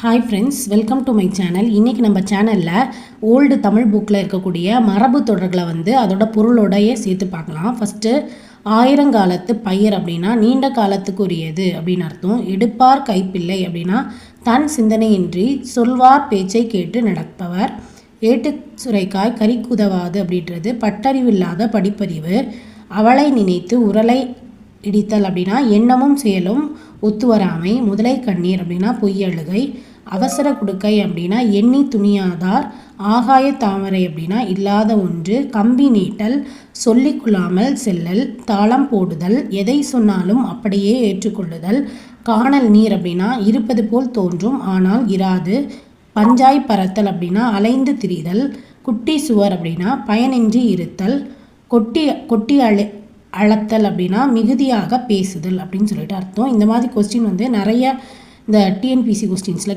Hi friends, welcome to my channel. இன்றைக்கி நம்ம சேனலில் ஓல்டு தமிழ் புக்கில் இருக்கக்கூடிய மரபு தொடர்களை அதோட பொருளோடையே சேர்த்து பார்க்கலாம். ஃபஸ்ட்டு ஆயிரங்காலத்து பயிர் அப்படின்னா நீண்ட காலத்துக்குரியது அப்படின்னு அர்த்தம். எடுப்பார் கைப்பிள்ளை அப்படின்னா தன் சிந்தனையின்றி சொல்வார் பேச்சை கேட்டு நடப்பவர். ஏட்டு சுரைக்காய் கறிக்குதவாது அப்படின்றது பட்டறிவில்லாத படிப்பறிவு. அவளை நினைத்து உரலை இடித்தல் அப்படின்னா எண்ணமும் செயலும் ஒத்துவராமை. முதலை கண்ணீர் அப்படின்னா பொய்யழுகை. அவசர குடுக்கை அப்படின்னா எண்ணி துணியாதார். ஆகாய தாமரை அப்படின்னா இல்லாத ஒன்று. கம்பி நீட்டல் சொல்லிக்கொள்ளாமல் செல்லல். தாளம் போடுதல் எதை சொன்னாலும் அப்படியே ஏற்றுக்கொள்ளுதல். காணல் நீர் அப்படின்னா இருப்பது போல் தோன்றும் ஆனால் இராது. பஞ்சாய் பறத்தல் அப்படின்னா அலைந்து திரிதல். குட்டி சுவர் அப்படின்னா பயனின்றி இருத்தல். கொட்டி அளத்தல் அப்படின்னா மிகுதியாக பேசுதல் அப்படின்னு சொல்லிட்டு அர்த்தம். இந்த மாதிரி கொஸ்டின் நிறைய இந்த டிஎன்பிசி கொஸ்டின்ஸில்